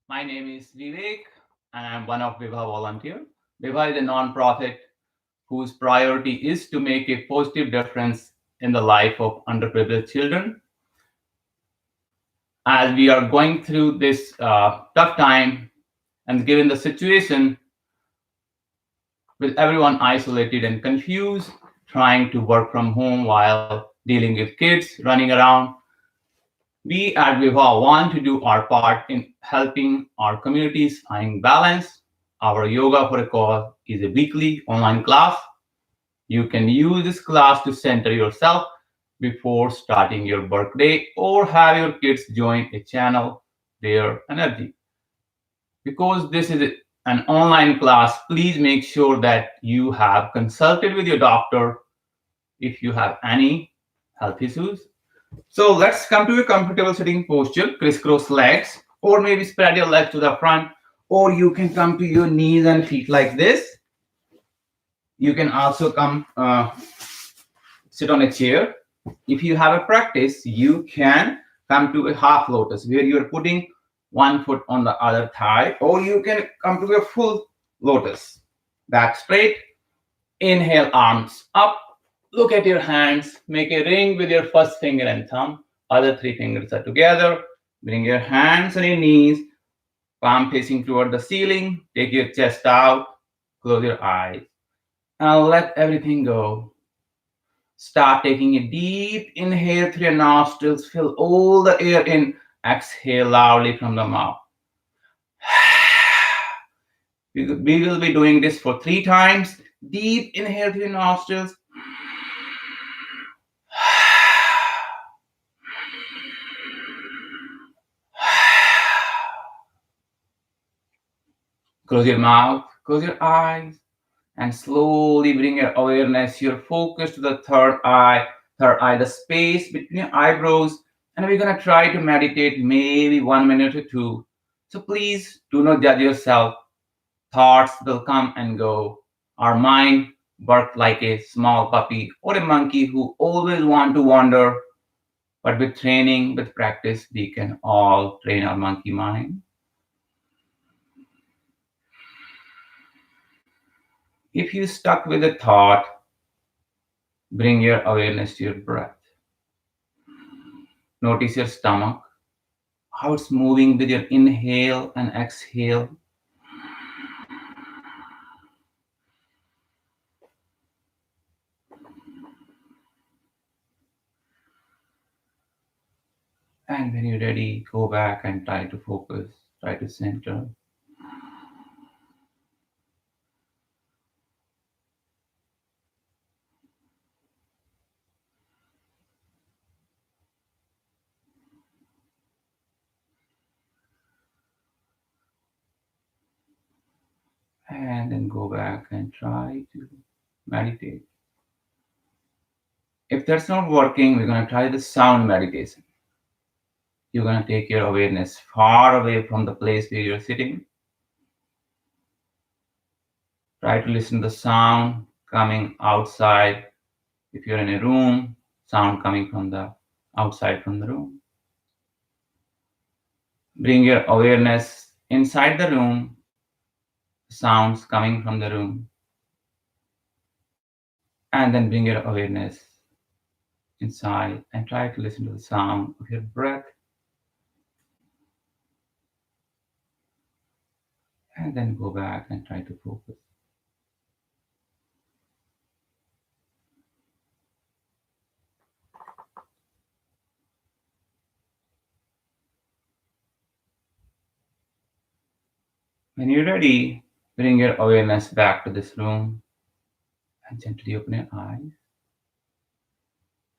My name is Vivek, and I'm one of Vibha volunteer. Vibha is a non-profit whose priority is to make a positive difference in the life of underprivileged children. As we are going through this tough time, and given the situation with everyone isolated and confused, trying to work from home while dealing with kids running around, we at Vibha want to do our part in helping our communities find balance. Our Yoga for a Cause is a weekly online class. You can use this class to center yourself before starting your workday or have your kids join a channel their energy. Because this is an online class, please make sure that you have consulted with your doctor if you have any health issues. So let's come to a comfortable sitting posture, crisscross legs, or maybe spread your legs to the front, or you can come to your knees and feet like this. You can also come sit on a chair. If you have a practice, you can come to a half lotus where you are putting one foot on the other thigh, or you can come to a full lotus. Back straight, inhale, arms up. Look at your hands. Make a ring with your first finger and thumb. Other three fingers are together. Bring your hands on your knees, palm facing toward the ceiling. Take your chest out. Close your eyes. And let everything go. Start taking a deep inhale through your nostrils. Fill all the air in. Exhale loudly from the mouth. We will be doing this for 3 times. Deep inhale through your nostrils. Close your mouth, close your eyes, and slowly bring your awareness, your focus to the third eye, the space between your eyebrows. And we're going to try to meditate maybe 1 minute or two. So please do not judge yourself. Thoughts will come and go. Our mind works like a small puppy or a monkey who always want to wander. But with training, with practice, we can all train our monkey mind. If you stuck with a thought, bring your awareness to your breath. Notice your stomach, how it's moving with your inhale and exhale. And when you're ready, go back and try to focus, try to center. And then go back and try to meditate. If that's not working, we're going to try the sound meditation. You're going to take your awareness far away from the place where you're sitting. Try to listen to the sound coming outside. If you're in a room, sound coming from the outside from the room. Bring your awareness inside the room, sounds coming from the room. And then bring your awareness inside and try to listen to the sound of your breath. And then go back and try to focus. When you're ready, bring your awareness back to this room and gently open your eyes.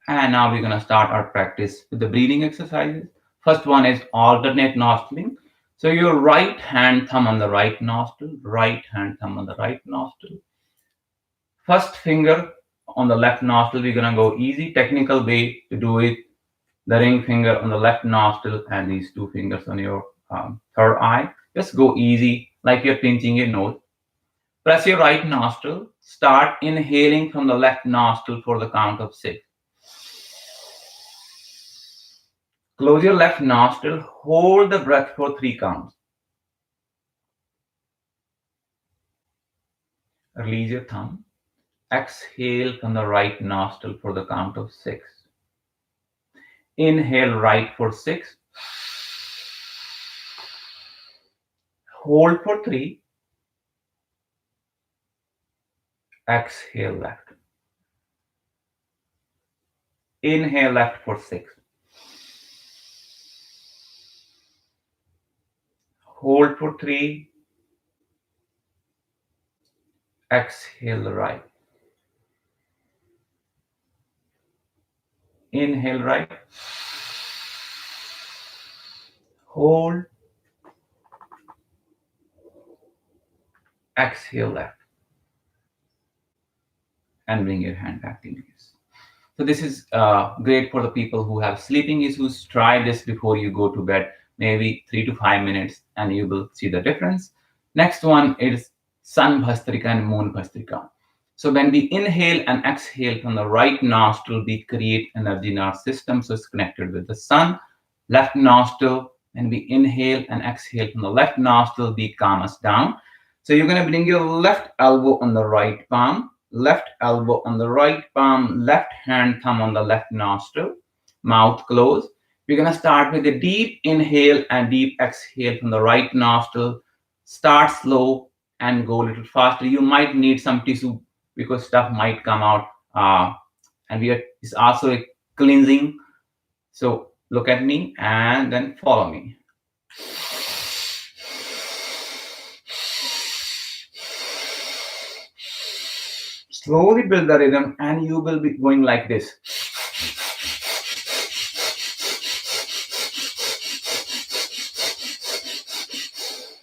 And now we're going to start our practice with the breathing exercises. First one is alternate nostrils. So your right hand thumb on the right nostril, right hand thumb on the right nostril. First finger on the left nostril, we're going to go easy, technical way to do it. The ring finger on the left nostril and these two fingers on your third eye. Just go easy, like you're pinching your nose. Press your right nostril. Start inhaling from the left nostril for the count of 6. Close your left nostril. Hold the breath for 3 counts. Release your thumb. Exhale from the right nostril for the count of 6. Inhale right for 6. Hold for 3. Exhale left. Inhale left for 6. Hold for 3. Exhale right. Inhale right. Hold. Exhale left. And bring your hand back to knees. So this is great for the people who have sleeping issues. Try this before you go to bed, maybe 3 to 5 minutes, and you will see the difference. Next one is Sun Bhastrika and Moon Bhastrika. So when we inhale and exhale from the right nostril, we create energy in our system. So it's connected with the sun. Left nostril, when we inhale and exhale from the left nostril, we calm us down. So you're going to bring your left elbow on the right palm, left elbow on the right palm, left hand thumb on the left nostril, mouth closed. We're going to start with a deep inhale and deep exhale from the right nostril. Start slow and go a little faster. You might need some tissue because stuff might come out. And it's also a cleansing. So look at me and then follow me. Slowly build the rhythm and you will be going like this.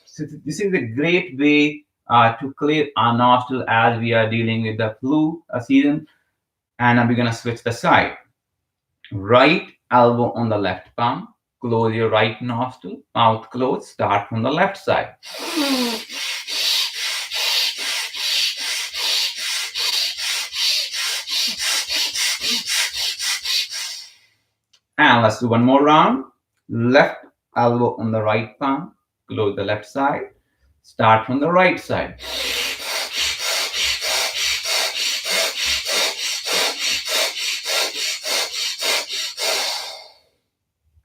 So this is a great way to clear our nostril as we are dealing with the flu season. And we're going to switch the side. Right elbow on the left palm. Close your right nostril. Mouth closed. Start from the left side. And let's do one more round. Left elbow on the right palm. Close the left side. Start from the right side.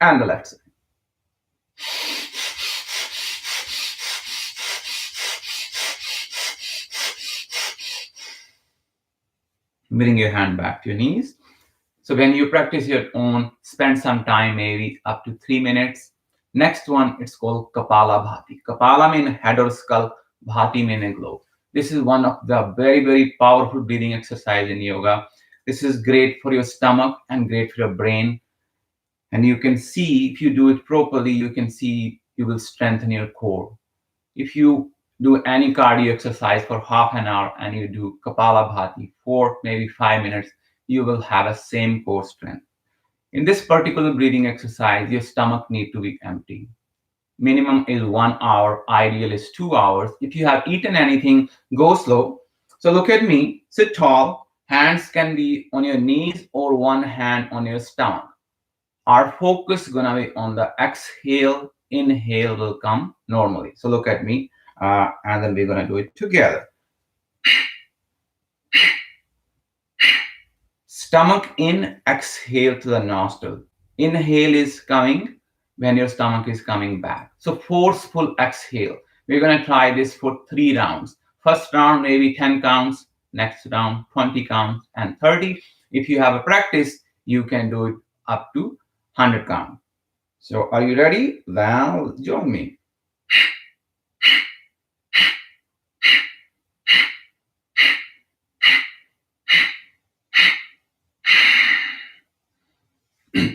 And the left side. Bring your hand back to your knees. So when you practice your own, spend some time, maybe up to 3 minutes. Next one, it's called Kapala Bhati. Kapala means head or skull, Bhati means globe. This is one of the very, very powerful breathing exercise in yoga. This is great for your stomach and great for your brain. And you can see, if you do it properly, you can see you will strengthen your core. If you do any cardio exercise for half an hour and you do Kapala Bhati for maybe 5 minutes, you will have a same core strength. In this particular breathing exercise, your stomach need to be empty. Minimum is 1 hour, ideal is 2 hours. If you have eaten anything, go slow. So look at me, sit tall, hands can be on your knees or one hand on your stomach. Our focus is gonna be on the exhale, inhale will come normally. So look at me, and then we're gonna do it together. Stomach in, exhale to the nostril. Inhale is coming when your stomach is coming back. So forceful exhale. We're gonna try this for 3 rounds. First round, maybe 10 counts. Next round, 20 counts and 30. If you have a practice, you can do it up to 100 count. So are you ready? Well, join me.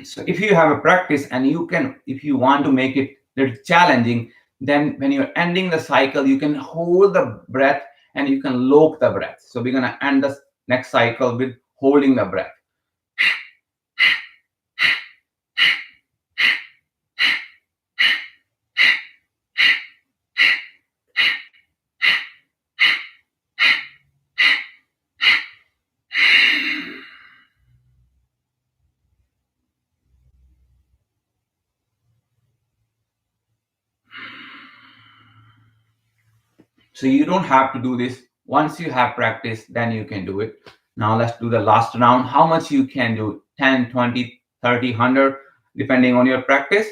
So if you have a practice and if you want to make it a little challenging, then when you're ending the cycle, you can hold the breath and you can lock the breath. So we're gonna end the next cycle with holding the breath. So you don't have to do this Once you have practice, then you can do it. Now let's do the last round. How much you can do? 10, 20, 30, 100, depending on your practice.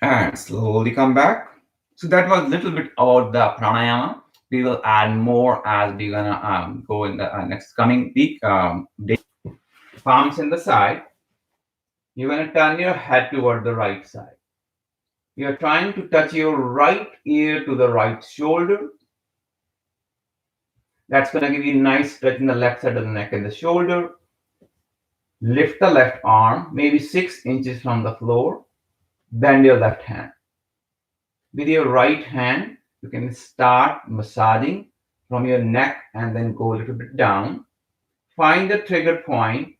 And slowly come back. So that was a little bit about the pranayama. We will add more as we're gonna go in the next coming week. Day. Palms in the side. You're gonna turn your head toward the right side. You're trying to touch your right ear to the right shoulder. That's gonna give you a nice stretch in the left side of the neck and the shoulder. Lift the left arm, maybe 6 inches from the floor. Bend your left hand. With your right hand, you can start massaging from your neck and then go a little bit down. Find the trigger point,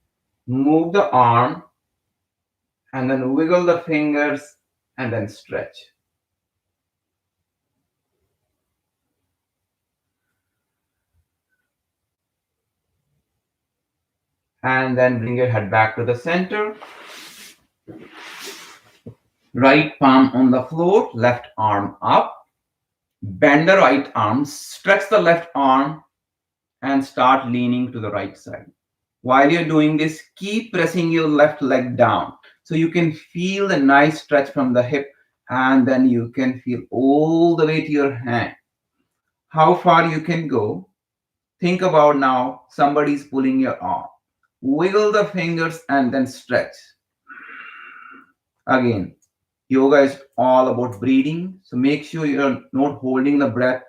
move the arm, and then wiggle the fingers and then stretch. And then bring your head back to the center. Right palm on the floor, left arm up. Bend the right arm, stretch the left arm, and start leaning to the right side. While you're doing this, keep pressing your left leg down. So you can feel the nice stretch from the hip, and then you can feel all the way to your hand. How far you can go. Think about now somebody's pulling your arm. Wiggle the fingers and then stretch. Again, yoga is all about breathing. So make sure you're not holding the breath.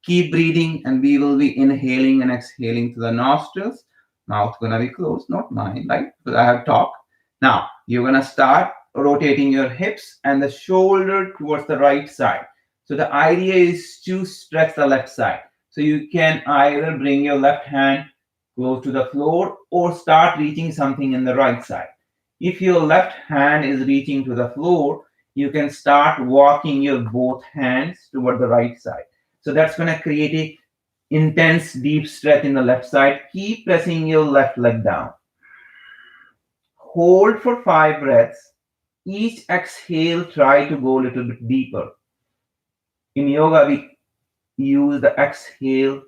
Keep breathing, and we will be inhaling and exhaling to the nostrils. Mouth gonna be closed, not mine, right? Because I have talked. Now you're gonna start rotating your hips and the shoulder towards the right side. So the idea is to stretch the left side. So you can either bring your left hand close to the floor or start reaching something in the right side. If your left hand is reaching to the floor, you can start walking your both hands toward the right side. So that's going to create a intense deep stretch in the left side. Keep pressing your left leg down. Hold for 5 breaths. Each exhale, try to go a little bit deeper. In yoga, we use the exhale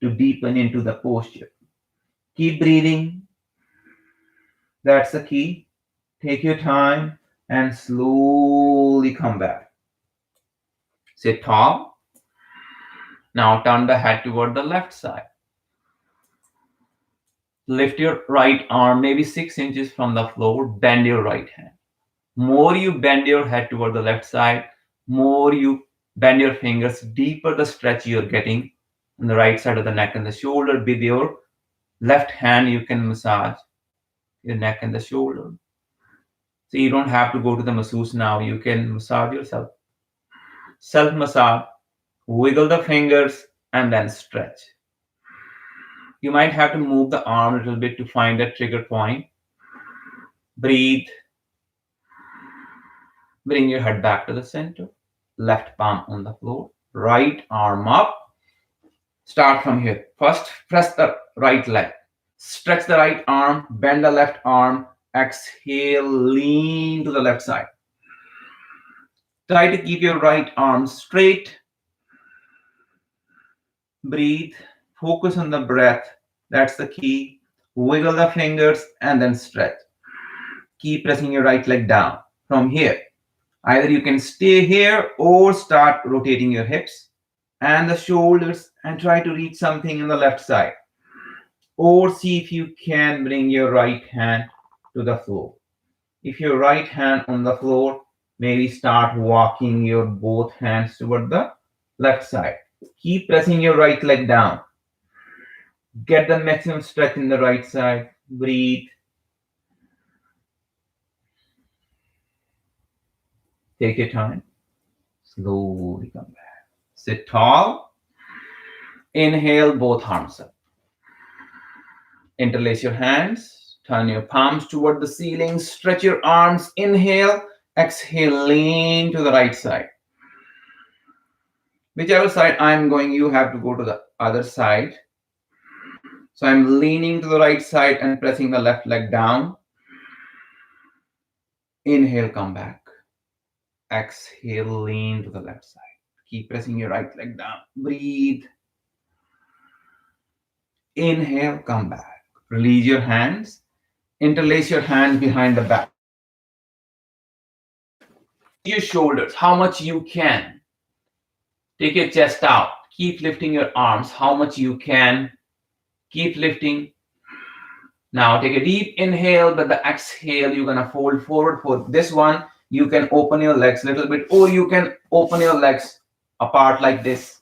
to deepen into the posture. Keep breathing. That's the key. Take your time and slowly come back. Sit tall. Now turn the head toward the left side. Lift your right arm maybe 6 inches from the floor. Bend your right hand. More you bend your head toward the left side, more you bend your fingers, deeper the stretch you're getting on the right side of the neck and the shoulder. With your left hand, you can massage your neck and the shoulder. So you don't have to go to the masseuse now. You can massage yourself. Self-massage. Wiggle the fingers and then stretch. You might have to move the arm a little bit to find that trigger point. Breathe. Bring your head back to the center. Left palm on the floor. Right arm up. Start from here. First, press the right leg. Stretch the right arm. Bend the left arm. Exhale. Lean to the left side. Try to keep your right arm straight. Breathe. Focus on the breath. That's the key. Wiggle the fingers and then stretch. Keep pressing your right leg down. From here, either you can stay here or start rotating your hips and the shoulders and try to reach something in the left side. Or see if you can bring your right hand to the floor. If your right hand on the floor, maybe start walking your both hands toward the left side. Keep pressing your right leg down. Get the maximum stretch in the right side. Breathe. Take your time. Slowly come back. Sit tall. Inhale, both arms up. Interlace your hands. Turn your palms toward the ceiling. Stretch your arms. Inhale. Exhale, lean to the right side. Whichever side I'm going, you have to go to the other side. So I'm leaning to the right side and pressing the left leg down. Inhale, come back. Exhale, lean to the left side. Keep pressing your right leg down. Breathe. Inhale, come back. Release your hands. Interlace your hands behind the back. Your shoulders, how much you can. Take your chest out. Keep lifting your arms, how much you can. Keep lifting. Now take a deep inhale, but the exhale, you're gonna fold forward. For this one, you can open your legs a little bit, or you can open your legs apart like this.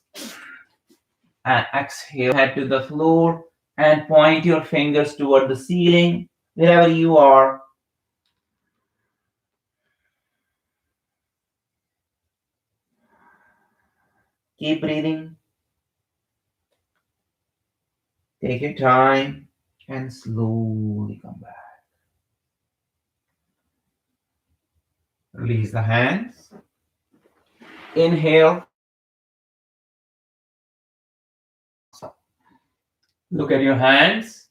And exhale, head to the floor and point your fingers toward the ceiling, wherever you are. Keep breathing. Take your time and slowly come back. Release the hands. Inhale. Look at your hands.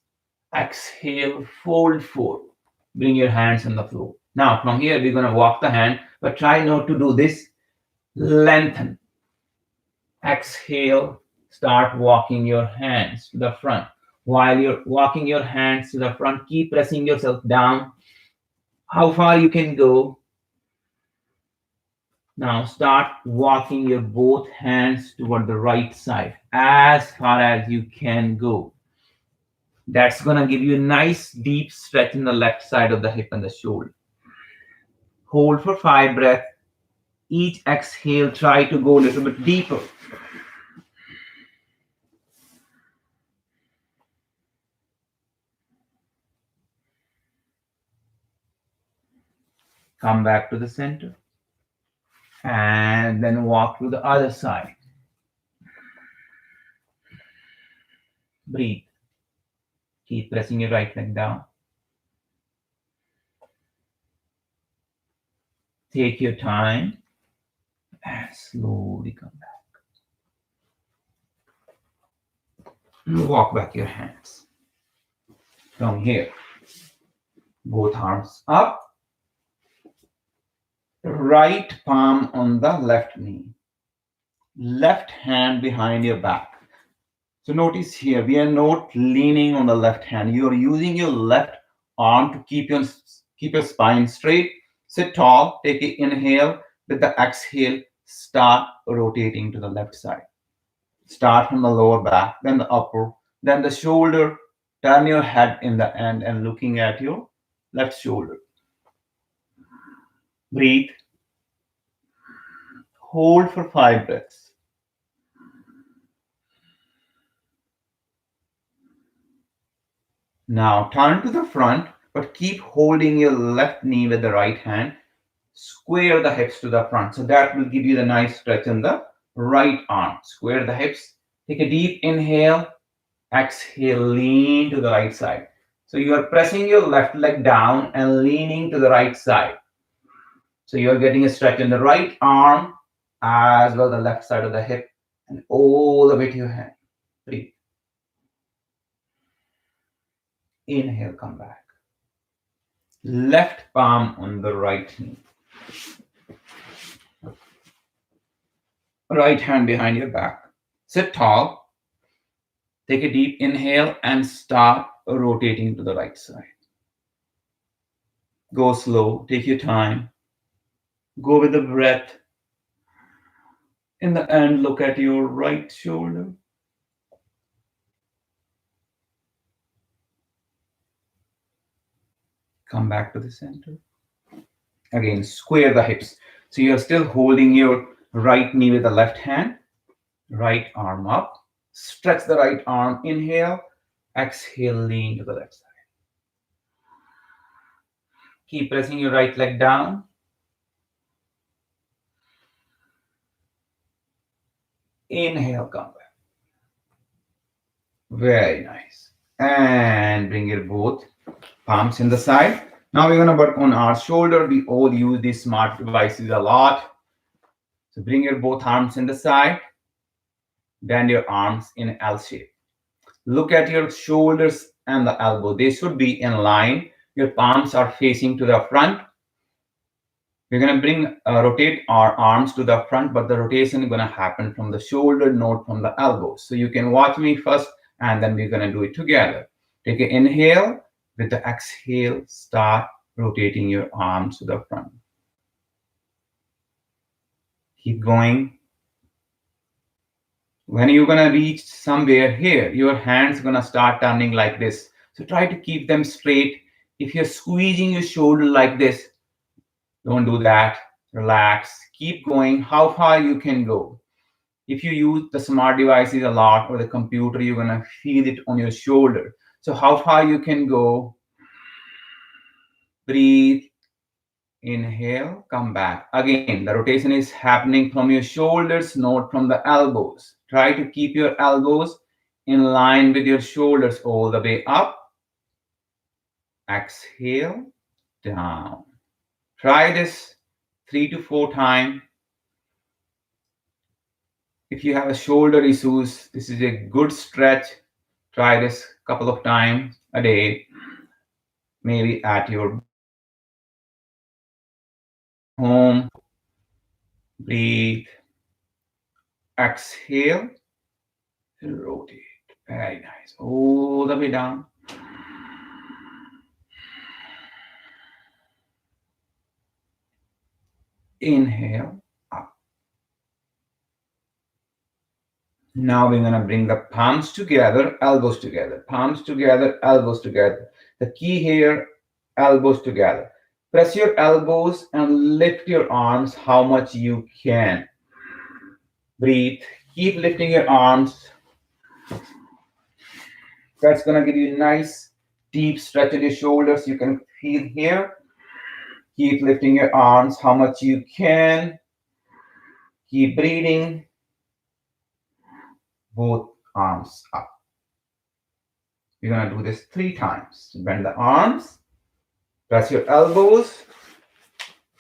Exhale, fold forward. Bring your hands on the floor. Now, from here, we're going to walk the hand, but try not to do this. Lengthen. Exhale, start walking your hands to the front. While you're walking your hands to the front, keep pressing yourself down. How far you can go. Now start walking your both hands toward the right side as far as you can go. That's going to give you a nice deep stretch in the left side of the hip and the shoulder. Hold for 5 breaths. Each exhale, try to go a little bit deeper. Come back to the center. And then walk to the other side. Breathe. Keep pressing your right leg down. Take your time and slowly come back. Walk back your hands. From here, both arms up. Right palm on the left knee. Left hand behind your back. So notice here, we are not leaning on the left hand. You are using your left arm to keep your spine straight. Sit tall, take an inhale. With the exhale, start rotating to the left side. Start from the lower back, then the upper, then the shoulder. Turn your head in the end and looking at your left shoulder. Breathe. Hold for 5 breaths. Now turn to the front, but keep holding your left knee with the right hand. Square the hips to the front. So that will give you the nice stretch in the right arm. Square the hips. Take a deep inhale. Exhale, lean to the right side. So you are pressing your left leg down and leaning to the right side. So you are getting a stretch in the right arm as well the left side of the hip and all the way to your hand. Breathe. Inhale, come back. Left palm on the right knee. Right hand behind your back. Sit tall. Take a deep inhale and start rotating to the right side. Go slow. Take your time. Go with the breath. In the end, look at your right shoulder. Come back to the center. Again, square the hips. So you're still holding your right knee with the left hand. Right arm up. Stretch the right arm. Inhale. Exhale, lean to the left side. Keep pressing your right leg down. Inhale, come back. Very nice. And bring your both palms in the side. Now we're gonna work on our shoulder. We all use these smart devices a lot. So bring your both arms in the side. Bend your arms in L shape. Look at your shoulders and the elbow. They should be in line. Your palms are facing to the front. We're going to rotate our arms to the front, but the rotation is going to happen from the shoulder, not from the elbow. So you can watch me first, and then we're going to do it together. Take an inhale. With the exhale, start rotating your arms to the front. Keep going. When you're going to reach somewhere here, your hands going to start turning like this. So try to keep them straight. If you're squeezing your shoulder like this, don't do that. Relax. Keep going. How far you can go. If you use the smart devices a lot or the computer, you're going to feel it on your shoulder. So how far you can go. Breathe. Inhale. Come back. Again, the rotation is happening from your shoulders, not from the elbows. Try to keep your elbows in line with your shoulders all the way up. Exhale. Down. Try this 3 to 4 times. If you have a shoulder issues, this is a good stretch. Try this a couple of times a day, maybe at your home. Breathe. Exhale. Rotate. Very nice. All the way down. Inhale. Up. Now we're going to bring the palms together, elbows together. Palms together, elbows together. The key here, elbows together. Press your elbows and lift your arms how much you can. Breathe. Keep lifting your arms. That's going to give you a nice deep stretch in your shoulders. You can feel here. Keep lifting your arms how much you can. Keep breathing. Both arms up. You're going to do this 3 times. Bend the arms. Press your elbows.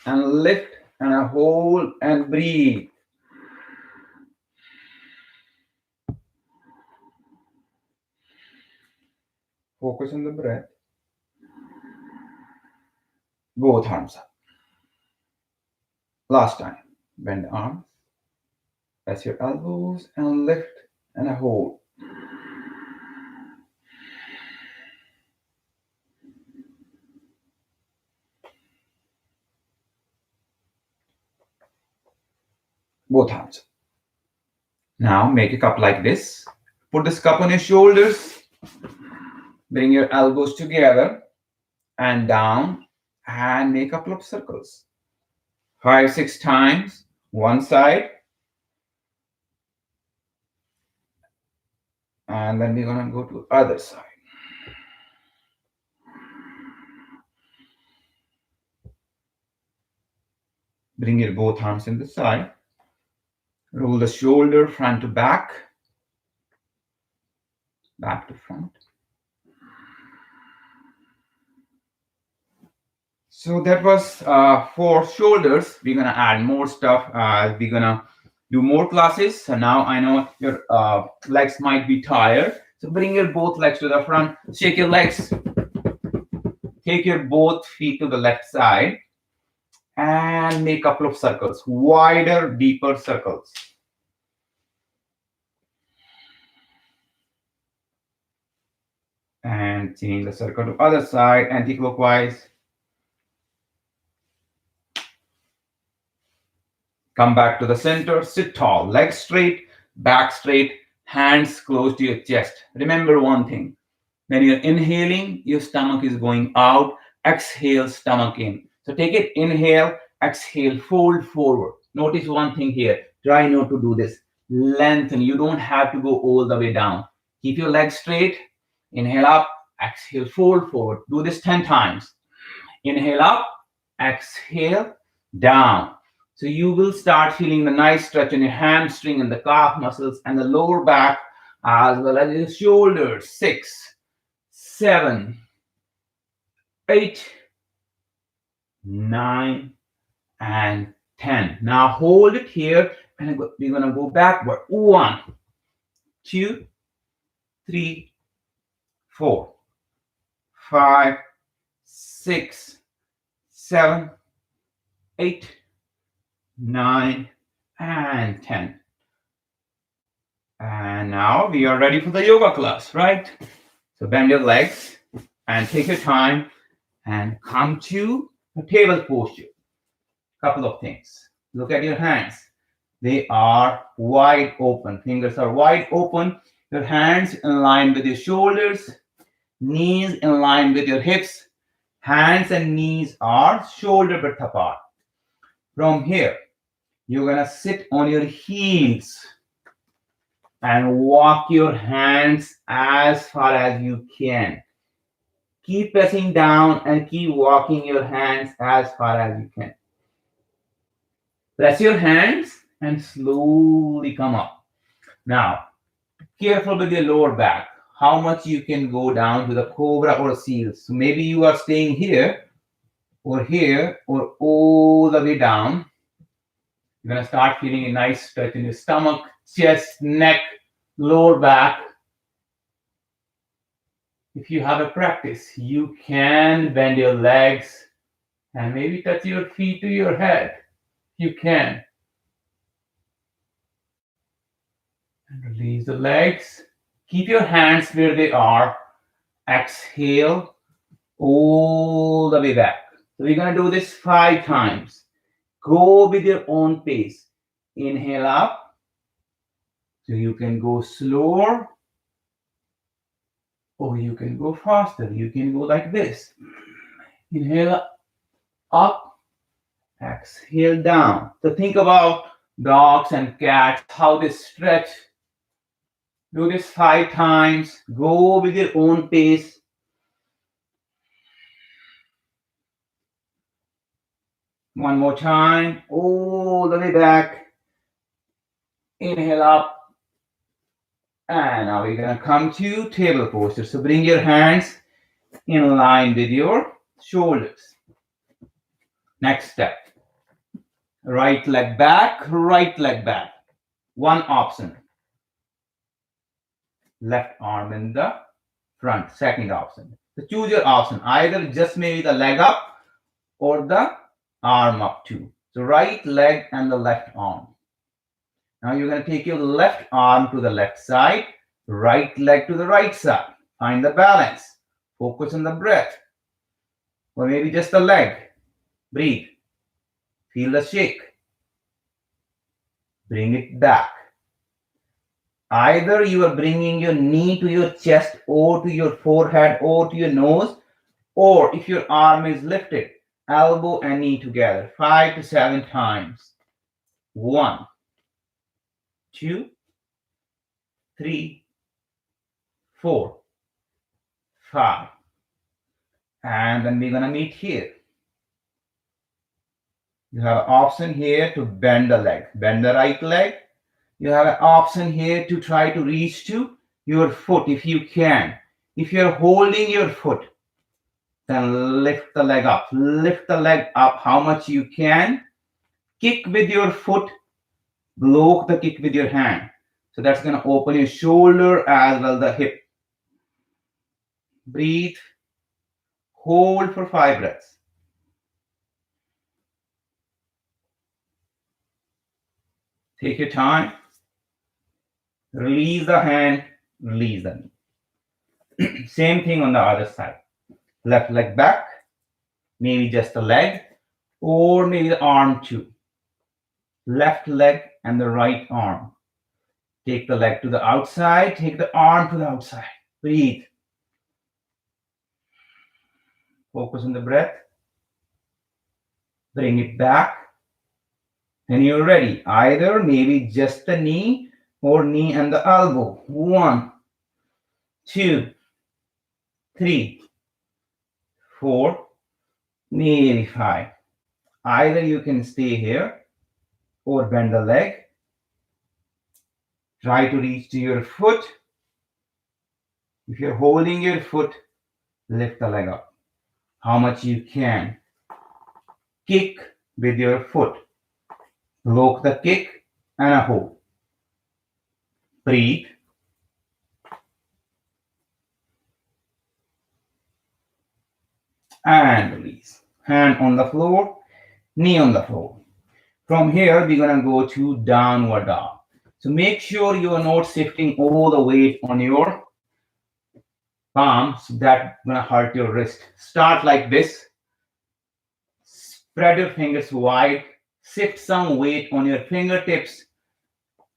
And lift and hold and breathe. Focus on the breath. Both arms up. Last time. Bend the arms. Press your elbows and lift and hold. Both arms. Now make a cup like this. Put this cup on your shoulders. Bring your elbows together and down and make a couple of circles. 5, 6 times. One side. And then we're going to go to the other side. Bring your both arms in the side. Roll the shoulder front to back. Back to front. So that was for shoulders. We're going to add more stuff. We're going to do more classes. So now I know your legs might be tired. So bring your both legs to the front. Shake your legs. Take your both feet to the left side. And make a couple of circles. Wider, deeper circles. And change the circle to other side, anti-clockwise. Come back to the center, sit tall, legs straight, back straight, hands close to your chest. Remember one thing, when you're inhaling, your stomach is going out, exhale, stomach in. So take it, inhale, exhale, fold forward. Notice one thing here, try not to do this. lengthen. You don't have to go all the way down. Keep your legs straight. Inhale up, exhale, fold forward. Do this 10 times. Inhale up, exhale, down. So you will start feeling the nice stretch in your hamstring and the calf muscles and the lower back as well as your shoulders. 6, 7, 8, 9, and 10. Now hold it here and we're going to go backward. 1, 2, 3, 4, 5, 6, 7, 8, 9, and 10. And now we are ready for the yoga class, right? So bend your legs and take your time and come to a table posture. Couple of things. Look at your hands. They are wide open. Fingers are wide open. Your hands in line with your shoulders. Knees in line with your hips. Hands and knees are shoulder width apart. From here, you're going to sit on your heels and walk your hands as far as you can. Keep pressing down and keep walking your hands as far as you can. Press your hands and slowly come up. Now, careful with your lower back. How much you can go down to the cobra or seal. So maybe you are staying here or all the way down. You're going to start feeling a nice stretch in your stomach, chest, neck, lower back. If you have a practice, you can bend your legs and maybe touch your feet to your head. You can. And release the legs. Keep your hands where they are. Exhale all the way back. So we're going to do this 5 times. Go with your own pace. Inhale up. So you can go slower or you can go faster. You can go like this. Inhale up. Exhale down. So think about dogs and cats, how they stretch. Do this 5 times. Go with your own pace. One more time. All the way back. Inhale up. And now we're going to come to table posture. So bring your hands in line with your shoulders. Next step. Right leg back, right leg back. One option. Left arm in the front. Second option. So choose your option. Either just maybe the leg up or the arm up too. So right leg and the left arm. Now you're going to take your left arm to the left side, right leg to the right side. Find the balance. Focus on the breath. Or maybe just the leg. Breathe. Feel the shake. Bring it back. Either you are bringing your knee to your chest or to your forehead or to your nose, or if your arm is lifted, elbow and knee together. 5 to 7 times. 1, 2, 3, 4, 5. And then we're going to meet here. You have an option here to bend the leg. Bend the right leg. You have an option here to try to reach to your foot if you can. If you're holding your foot, then lift the leg up. Lift the leg up how much you can. Kick with your foot. Block the kick with your hand. So that's going to open your shoulder as well the hip. Breathe. Hold for 5 breaths. Take your time. Release the hand. Release the knee. Same thing on the other side. Left leg back. Maybe just the leg. Or maybe the arm too. Left leg and the right arm. Take the leg to the outside. Take the arm to the outside. Breathe. Focus on the breath. Bring it back. And you're ready. Either maybe just the knee or knee and the elbow. 1, 2, 3, 4, maybe 5. Either you can stay here or bend the leg. Try to reach to your foot. If you're holding your foot, lift the leg up. How much you can. Kick with your foot. Lock the kick and a hold. Breathe. And release. Hand on the floor, knee on the floor. From here, we're going to go to downward dog. So make sure you are not shifting all the weight on your palms. That's going to hurt your wrist. Start like this. Spread your fingers wide. Shift some weight on your fingertips.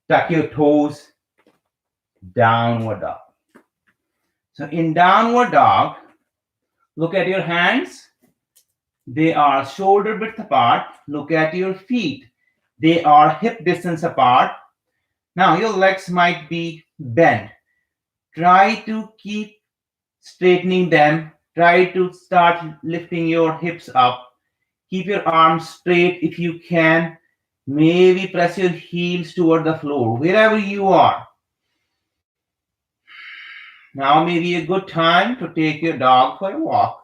Tuck your toes. Downward dog. So in downward dog, look at your hands. They are shoulder width apart. Look at your feet. They are hip distance apart. Now your legs might be bent. Try to keep straightening them. Try to start lifting your hips up. Keep your arms straight if you can. Maybe press your heels toward the floor, wherever you are. Now may be a good time to take your dog for a walk.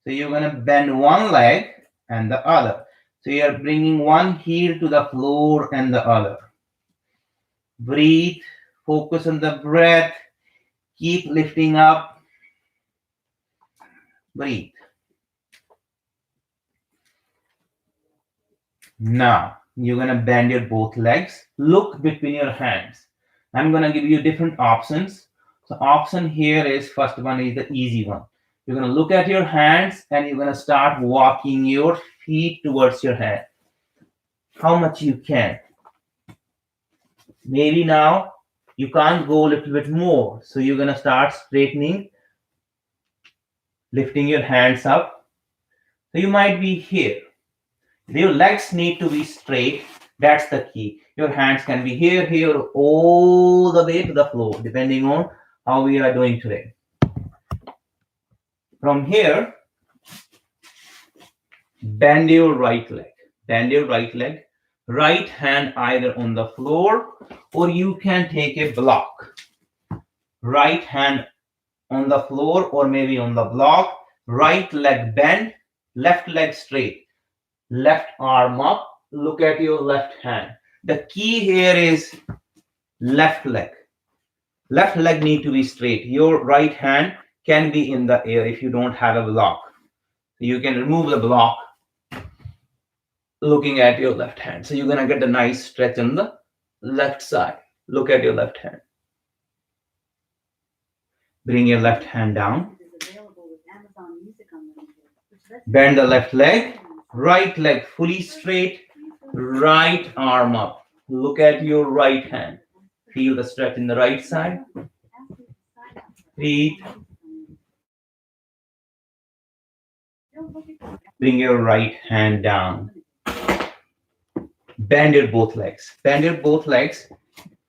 So you're going to bend one leg and the other. So you're bringing one heel to the floor and the other. Breathe. Focus on the breath. Keep lifting up. Breathe. Now, you're going to bend your both legs. Look between your hands. I'm going to give you different options. So option here is, first one is the easy one. You're going to look at your hands and you're going to start walking your feet towards your hand. How much you can. Maybe now you can't go a little bit more. So you're going to start straightening, lifting your hands up. So you might be here. Your legs need to be straight. That's the key. Your hands can be here, here, all the way to the floor, depending on how we are doing today. From here, bend your right leg. Bend your right leg. Right hand either on the floor or you can take a block. Right hand on the floor or maybe on the block. Right leg bend, left leg straight. Left arm up, look at your left hand. The key here is left leg. Left leg need to be straight. Your right hand can be in the air if you don't have a block. You can remove the block looking at your left hand. So you're going to get a nice stretch on the left side. Look at your left hand. Bring your left hand down. Bend the left leg. Right leg fully straight, right arm up. Look at your right hand. Feel the stretch in the right side. Breathe. Bring your right hand down. Bend your both legs. Bend your both legs.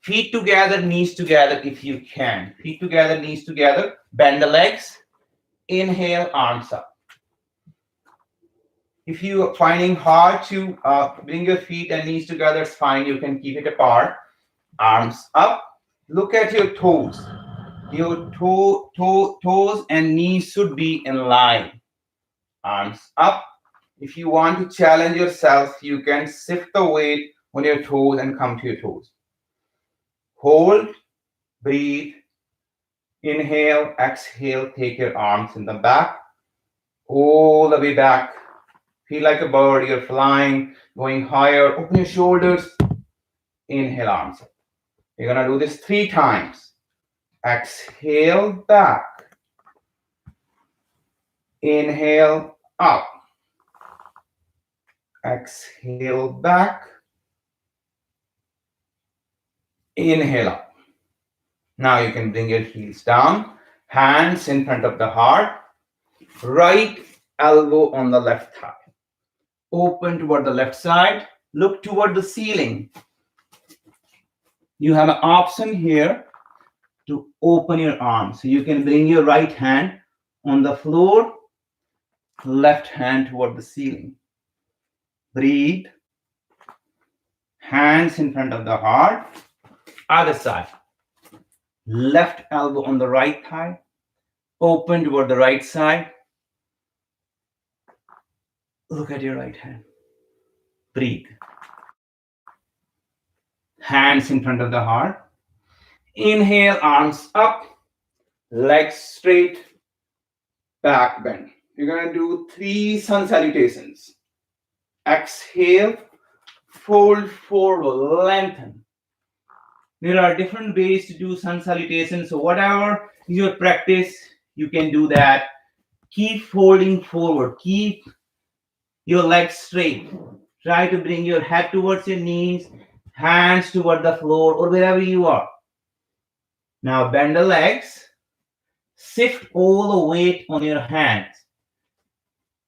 Feet together, knees together if you can. Feet together, knees together. Bend the legs. Inhale, arms up. If you are finding hard to bring your feet and knees together, it's fine. You can keep it apart. Arms up. Look at your toes. Your toes and knees should be in line. Arms up. If you want to challenge yourself, you can shift the weight on your toes and come to your toes. Hold. Breathe. Inhale. Exhale. Take your arms in the back. All the way back. Feel like a bird, you're flying, going higher. Open your shoulders. Inhale, arms up. You're going to do this 3 times. Exhale, back. Inhale, up. Exhale, back. Inhale, up. Now you can bring your heels down. Hands in front of the heart. Right elbow on the left thigh. Open toward the left side. Look toward the ceiling. You have an option here to open your arms. So you can bring your right hand on the floor, left hand toward the ceiling. Breathe. Hands in front of the heart. Other side. Left elbow on the right thigh. Open toward the right side. Look at your right hand. Breathe. Hands in front of the heart. Inhale, arms up, legs straight, back bend. You're going to do 3 sun salutations. Exhale, fold forward, lengthen. There are different ways to do sun salutations. So whatever your practice, you can do that. Keep folding forward. Keep your legs straight. Try to bring your head towards your knees, hands toward the floor or wherever you are. Now bend the legs. Shift all the weight on your hands.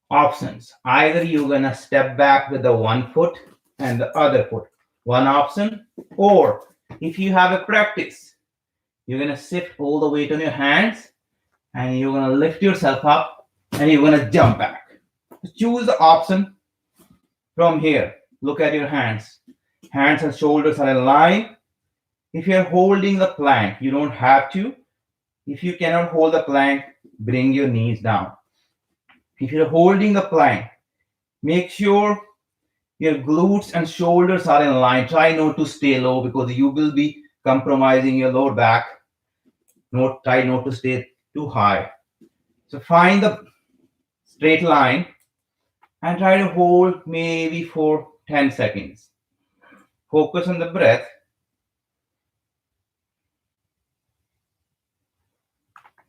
Options. Either you're going to step back with the one foot and the other foot. One option. Or if you have a practice, you're going to shift all the weight on your hands and you're going to lift yourself up and you're going to jump back. Choose the option from here. Look at your hands. Hands and shoulders are in line. If you're holding the plank, you don't have to. If you cannot hold the plank, bring your knees down. If you're holding the plank, make sure your glutes and shoulders are in line. Try not to stay low because you will be compromising your lower back. Try not to stay too high. So find the straight line and try to hold maybe for 10 seconds. Focus on the breath.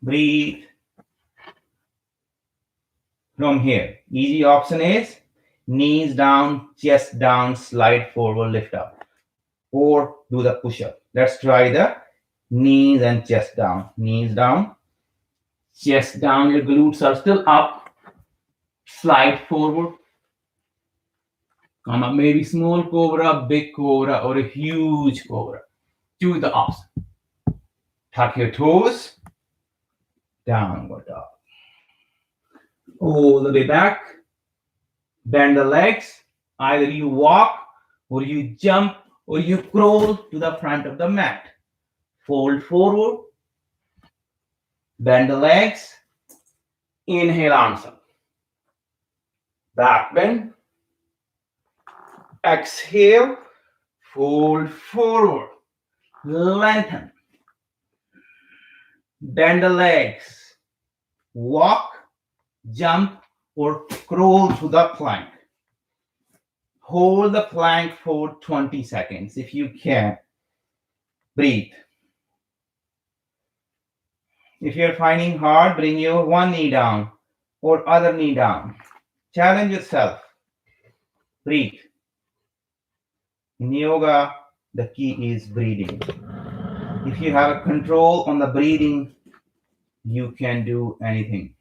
Breathe from here. Easy option is knees down, chest down, slide forward, lift up. Or do the push-up. Let's try the knees and chest down. Knees down, chest down. Your glutes are still up. Slide forward. Come up, maybe small cobra, big cobra, or a huge cobra. Choose the option. Tuck your toes. Downward dog. All the way back. Bend the legs. Either you walk, or you jump, or you crawl to the front of the mat. Fold forward. Bend the legs. Inhale, arms up. Back bend. Exhale. Fold forward. Lengthen. Bend the legs. Walk, jump, or crawl to the plank. Hold the plank for 20 seconds if you can. Breathe. If you're finding hard, bring your one knee down or other knee down. Challenge yourself. Breathe. In yoga, the key is breathing. If you have a control on the breathing, you can do anything.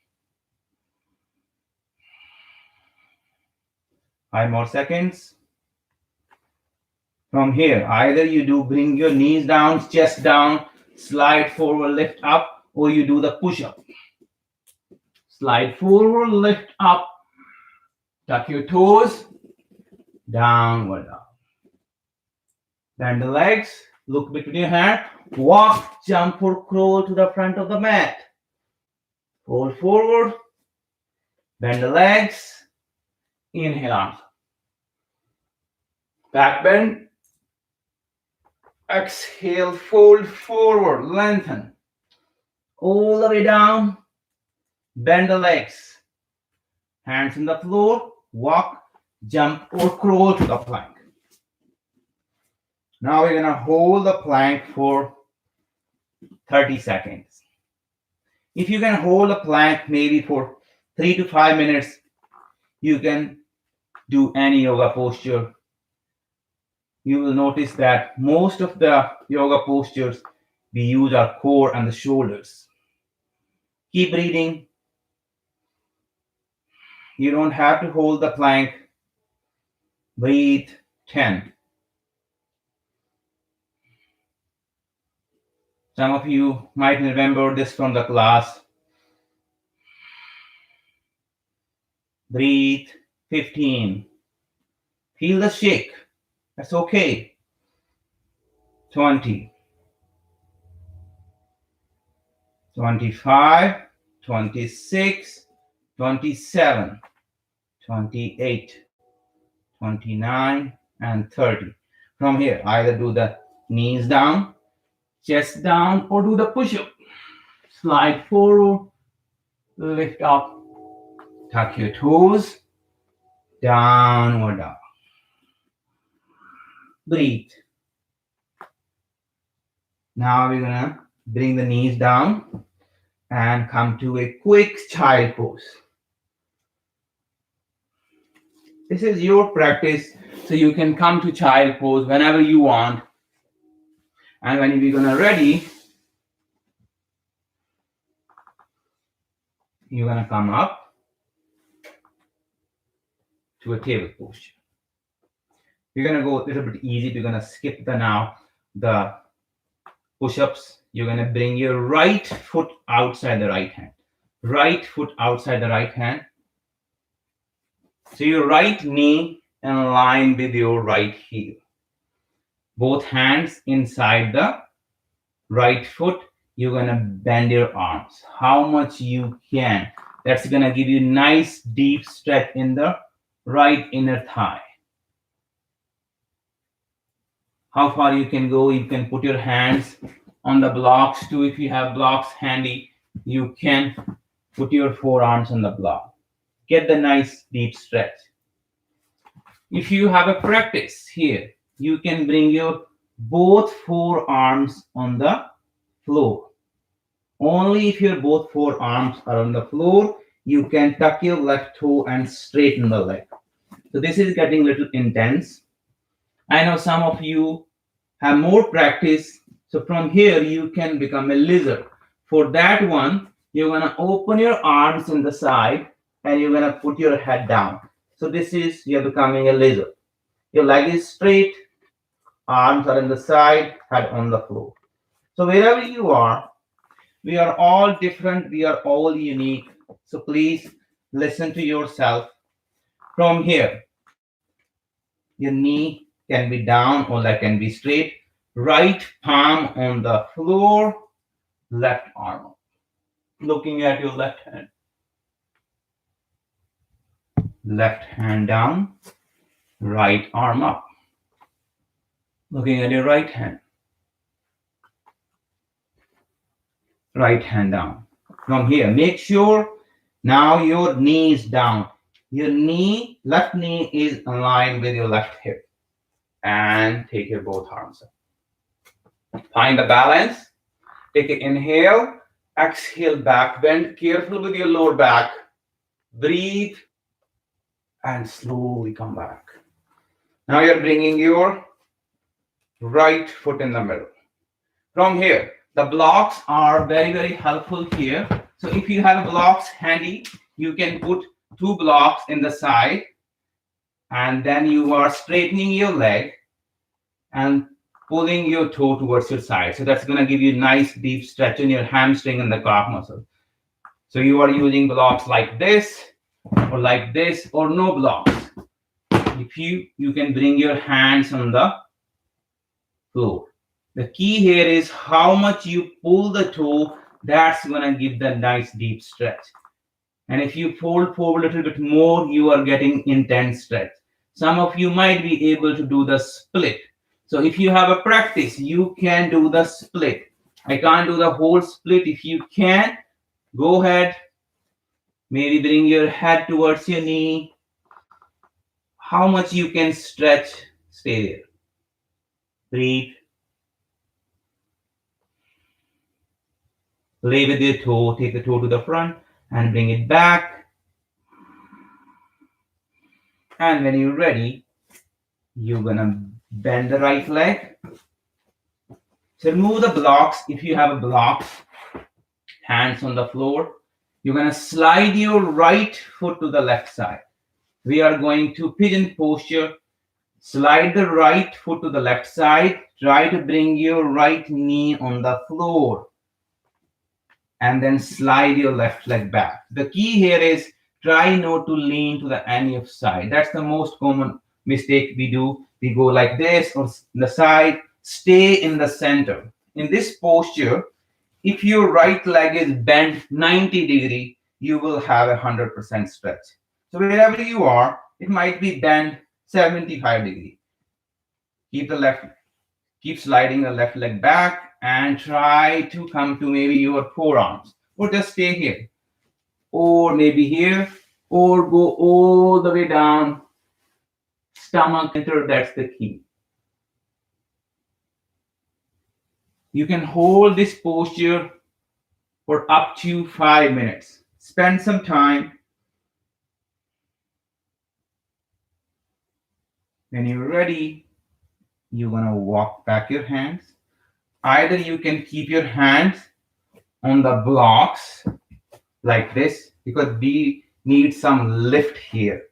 5 more seconds. From here, either you do bring your knees down, chest down, slide forward, lift up, or you do the push-up. Slide forward, lift up, tuck your toes, downward dog. Bend the legs, look between your hands, walk, jump, or crawl to the front of the mat. Fold forward, bend the legs, inhale, arms. Back bend, exhale, fold forward, lengthen. All the way down, bend the legs. Hands on the floor, walk, jump, or crawl to the plank. Now we're gonna hold the plank for 30 seconds. If you can hold a plank maybe for 3 to 5 minutes, you can do any yoga posture. You will notice that most of the yoga postures, we use our core and the shoulders. Keep breathing. You don't have to hold the plank. Breathe. 10, Some of you might remember this from the class. Breathe. 15. Feel the shake. That's okay. 20. 25. 26. 27. 28. 29. And 30. From here, either do the knees down, chest down, or do the push-up. Slide forward, lift up, tuck your toes, downward dog. Breathe. Now we're gonna bring the knees down and come to a quick child pose. This is your practice, so you can come to child pose whenever you want. And when we're gonna ready, you're gonna come up to a table posture. We're gonna go a little bit easy. We're gonna skip the push-ups. You're gonna bring your right foot outside the right hand. Right foot outside the right hand. So your right knee in line with your right heel. Both hands inside the right foot. You're gonna bend your arms how much you can. That's gonna give you nice deep stretch in the right inner thigh. How far you can go, you can put your hands on the blocks too. If you have blocks handy, you can put your forearms on the block. Get the nice deep stretch. If you have a practice here, you can bring your both forearms on the floor. Only if your both forearms are on the floor, you can tuck your left toe and straighten the leg. So this is getting a little intense. I know some of you have more practice. So from here, you can become a lizard. For that one, you're gonna open your arms in the side and you're gonna put your head down. So this is, you're becoming a lizard. Your leg is straight, arms are in the side, head on the floor. So wherever you are, we are all different, we are all unique. So please listen to yourself. From here, your knee can be down or leg can be straight. Right palm on the floor, left arm up. Looking at your left hand. Left hand down, right arm up. Looking at your right hand. Right hand down. From here, make sure now your knee is down. Your knee, left knee is aligned with your left hip. And take your both arms up. Find the balance. Take an inhale. Exhale, back bend. Careful with your lower back. Breathe. And slowly come back. Now you're bringing your right foot in the middle. From here, the blocks are very, very helpful here. So if you have blocks handy, you can put 2 blocks in the side. And then you are straightening your leg and pulling your toe towards your side. So that's going to give you nice deep stretch in your hamstring and the calf muscle. So you are using blocks like this or no blocks. If you can bring your hands on the floor. The key here is how much you pull the toe. That's going to give the nice deep stretch. And if you fold forward a little bit more, you are getting intense stretch. Some of you might be able to do the split. So if you have a practice, you can do the split. I can't do the whole split. If you can, go ahead. Maybe bring your head towards your knee. How much you can stretch, stay there. Breathe. Play with your toe. Take the toe to the front and bring it back. And when you're ready, you're gonna bend the right leg. So remove the blocks. If you have a block, hands on the floor. You're gonna slide your right foot to the left side. We are going to pigeon posture. Slide the right foot to the left side. Try to bring your right knee on the floor and then slide your left leg back. The key here is try not to lean to the any of side. That's the most common mistake we do. We go like this on the side, stay in the center. In this posture, if your right leg is bent 90-degree, you will have 100% stretch. So wherever you are, it might be bent 75-degree. Keep the left, keep sliding the left leg back and try to come to maybe your forearms or just stay here or maybe here or go all the way down, stomach center. That's the key. You can hold this posture for up to 5 minutes. Spend some time. When you're ready, you're gonna walk back your hands. Either you can keep your hands on the blocks like this because we need some lift here.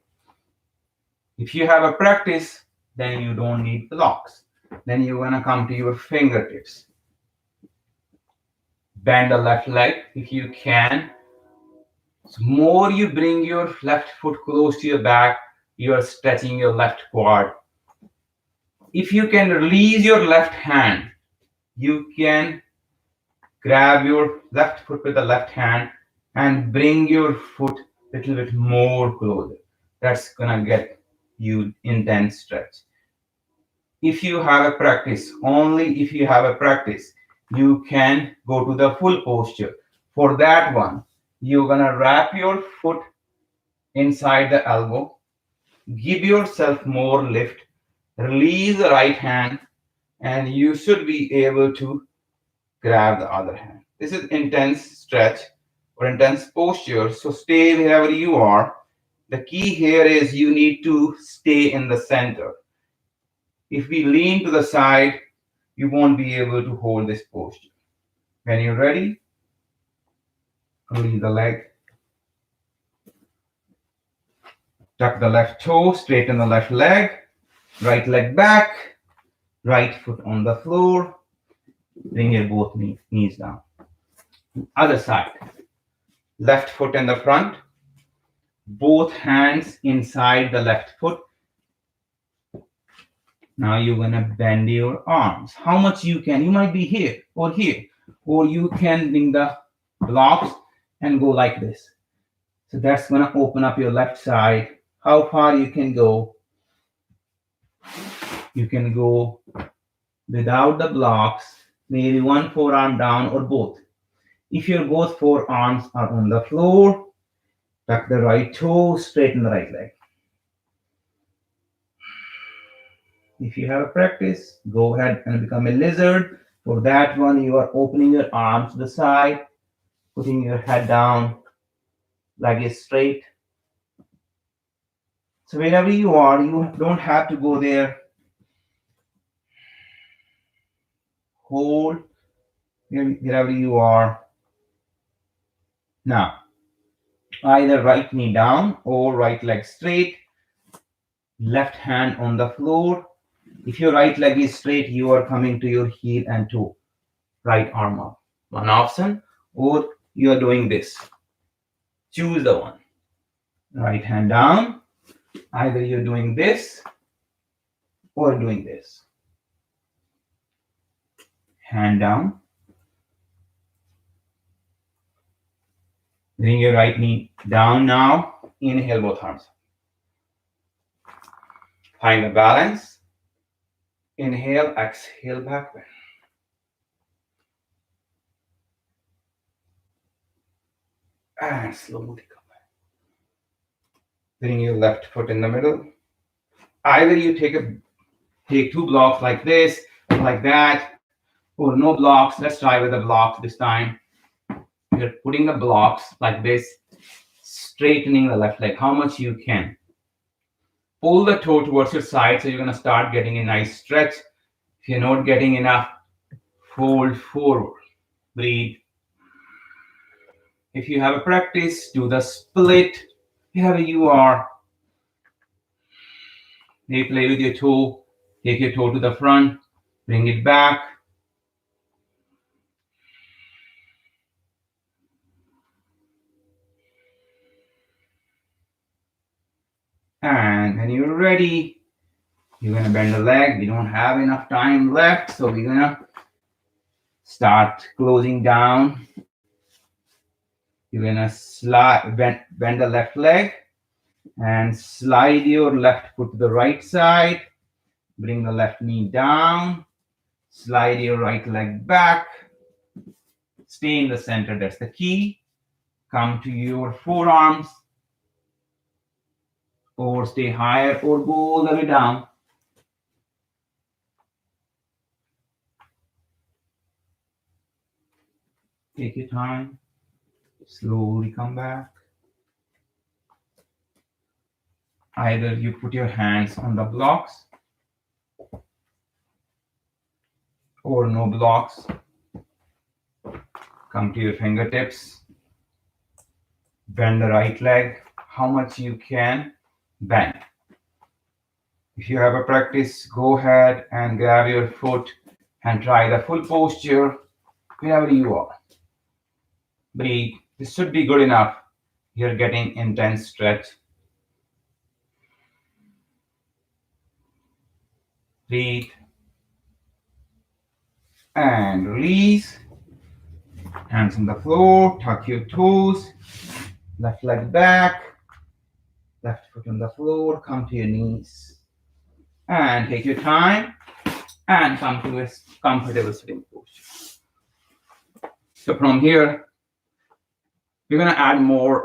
If you have a practice, then you don't need blocks. Then you're gonna come to your fingertips. Bend the left leg if you can. The more you bring your left foot close to your back, you are stretching your left quad. If you can release your left hand, you can grab your left foot with the left hand and bring your foot a little bit more closer. That's gonna get you intense stretch. If you have a practice, only if you have a practice, you can go to the full posture. For that one, you're gonna wrap your foot inside the elbow, give yourself more lift, release the right hand, and you should be able to grab the other hand. This is intense stretch or intense posture, so stay wherever you are. The key here is you need to stay in the center. If we lean to the side, you won't be able to hold this posture. When you're ready, release the leg. Tuck the left toe, straighten the left leg, right leg back, right foot on the floor. Bring your both knees down. Other side. Left foot in the front, both hands inside the left foot. Now you're gonna bend your arms. How much you can. You might be here, or you can bring the blocks and go like this. So that's gonna open up your left side. How far you can go? You can go without the blocks, maybe one forearm down or both. If your both forearms are on the floor, tuck the right toe, straighten the right leg. If you have a practice, go ahead and become a lizard. For that one, you are opening your arms to the side, putting your head down, leg is straight. So wherever you are, you don't have to go there. Hold wherever you are. Now, either right knee down or right leg straight, left hand on the floor. If your right leg is straight, you are coming to your heel and toe, right arm up. One option, or you are doing this. Choose the one. Right hand down. Either you're doing this or doing this. Hand down. Bring your right knee down now. Inhale both arms. Find the balance. Inhale, exhale, back bend. And slowly come back. Bring your left foot in the middle. Either you take two blocks like this, or like that, or no blocks. Let's try with the blocks this time. You're putting the blocks like this, straightening the left leg, how much you can. Pull the toe towards your side, so you're gonna start getting a nice stretch. If you're not getting enough, fold forward, breathe. If you have a practice, do the split, wherever you are. Maybe play with your toe. Take your toe to the front. Bring it back. And when you're ready, you're gonna bend the leg. We don't have enough time left, so we're gonna start closing down. You're gonna bend the left leg and slide your left foot to the right side. Bring the left knee down. Slide your right leg back. Stay in the center. That's the key. Come to your forearms, or stay higher, or go all the way down. Take your time. Slowly come back. Either you put your hands on the blocks or no blocks. Come to your fingertips. Bend the right leg how much you can bend. If you have a practice, go ahead and grab your foot and try the full posture wherever you are. Breathe. This should be good enough. You're getting intense stretch. Breathe. And release. Hands on the floor. Tuck your toes. Left leg back. Left foot on the floor. Come to your knees. And take your time. And come to a comfortable sitting posture. So from here, we're going to add more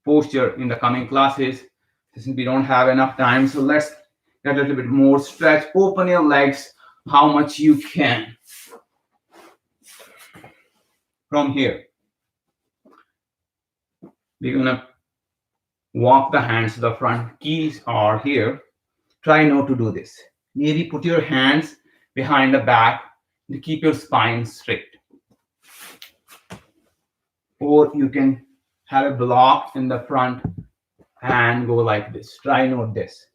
posture in the coming classes. Since we don't have enough time, so let's get a little bit more stretch. Open your legs how much you can. From here, we're going to walk the hands to the front. Keys are here. Try not to do this. Maybe put your hands behind the back to keep your spine straight. Or you can have a block in the front and go like this. Try not this.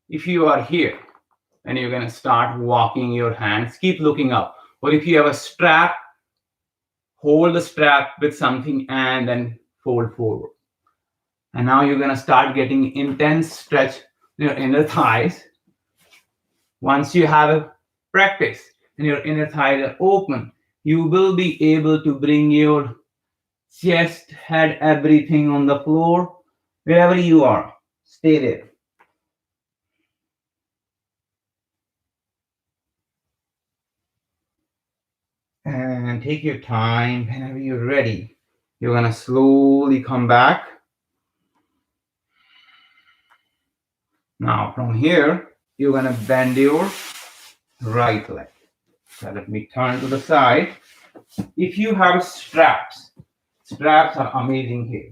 If you are here and you're going to start walking your hands, keep looking up. Or if you have a strap, hold the strap with something and then fold forward. And now you're going to start getting intense stretch in your inner thighs. Once you have a practice and your inner thighs are open, you will be able to bring your chest, head, everything on the floor. Wherever you are, stay there. And take your time. Whenever you're ready, you're going to slowly come back. Now from here, you're going to bend your right leg. So let me turn to the side. If you have straps are amazing here.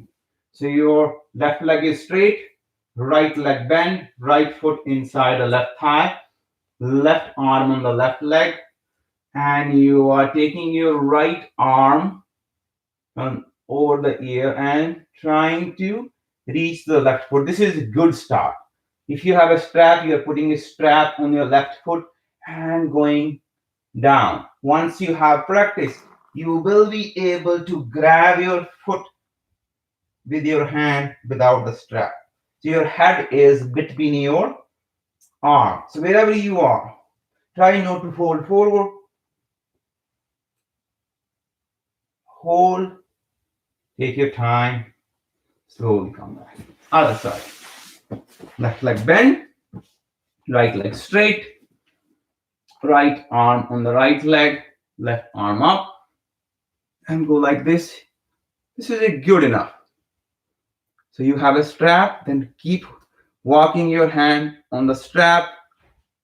So your left leg is straight, right leg bent, right foot inside the left thigh, left arm on the left leg, and you are taking your right arm over the ear and trying to reach the left foot. This is a good start. If you have a strap, you are putting a strap on your left foot and going down. Once you have practice, you will be able to grab your foot with your hand without the strap. So your head is between your arm. So wherever you are, try not to fold forward. Hold. Take your time. Slowly come back. Other side. Left leg bend. Right leg straight. Right arm on the right leg. Left arm up. And go like this. This is good enough. So you have a strap, then keep walking your hand on the strap,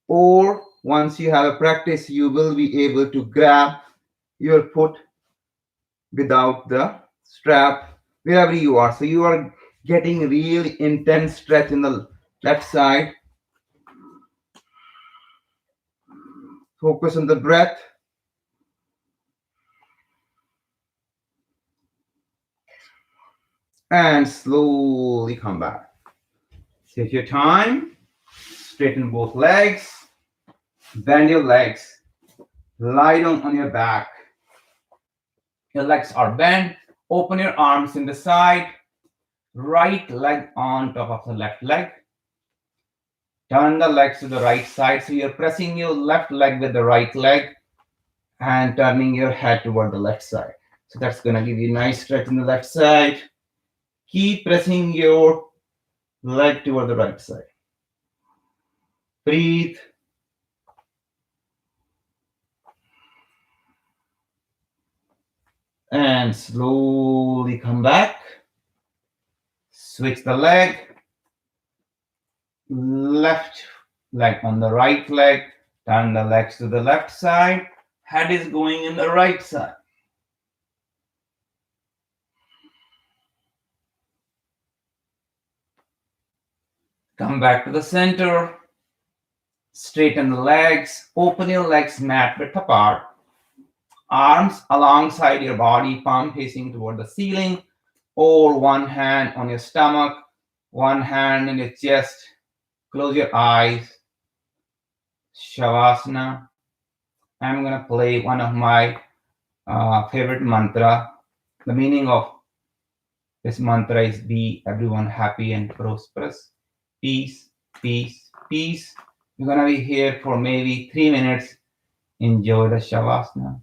or once you have a practice, you will be able to grab your foot without the strap wherever you are. So you are getting really intense stretch in the left side. Focus on the breath. And slowly come back. Take your time. Straighten both legs. Bend your legs. Lie down on your back. Your legs are bent. Open your arms in the side. Right leg on top of the left leg. Turn the legs to the right side. So you're pressing your left leg with the right leg and turning your head toward the left side. So that's going to give you a nice stretch in the left side. Keep pressing your leg toward the right side. Breathe. And slowly come back. Switch the leg. Left leg on the right leg. Turn the legs to the left side. Head is going in the right side. Come back to the center. Straighten the legs. Open your legs mat width apart. Arms alongside your body, palm facing toward the ceiling, or one hand on your stomach, one hand in your chest. Close your eyes. Shavasana. I'm going to play one of my favorite mantra. The meaning of this mantra is be everyone happy and prosperous. Peace, peace, peace. You're going to be here for maybe 3 minutes. Enjoy the Shavasana.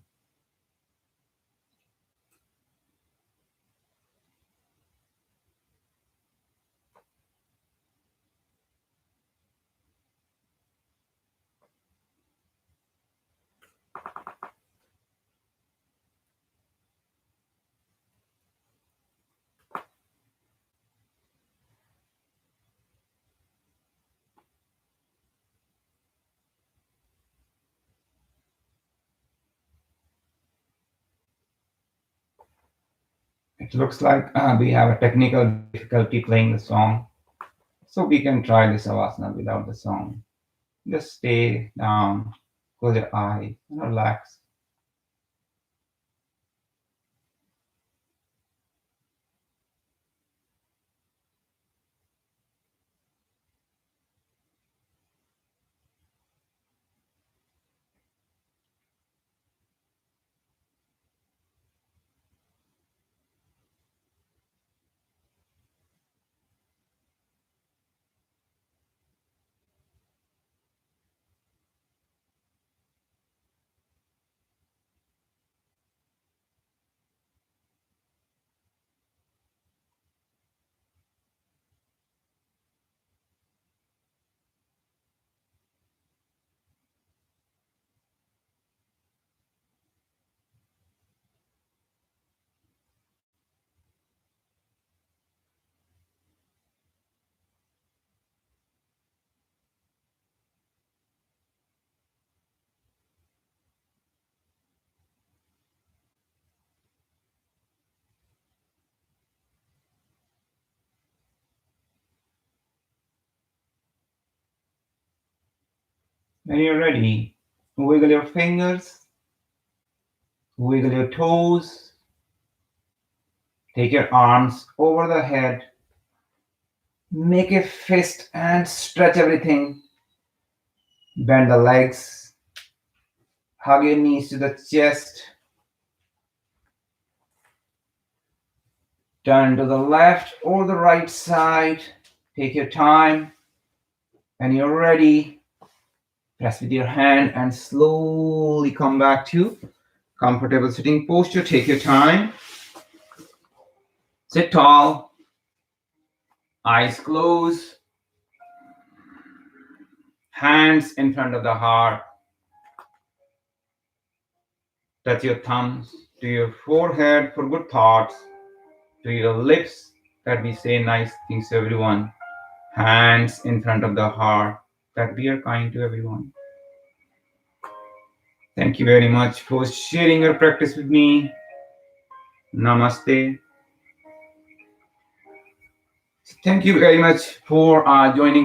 It looks like we have a technical difficulty playing the song. So we can try this Savasana without the song. Just stay down, close your eyes, and relax. When you're ready, wiggle your fingers, wiggle your toes, take your arms over the head, make a fist and stretch everything. Bend the legs, hug your knees to the chest, turn to the left or the right side. Take your time. When you're ready, press with your hand and slowly come back to comfortable sitting posture. Take your time. Sit tall. Eyes closed. Hands in front of the heart. Touch your thumbs to your forehead for good thoughts. To your lips that we say nice things to everyone. Hands in front of the heart that we are kind to everyone. Thank you very much for sharing your practice with me. Namaste. Thank you very much for joining.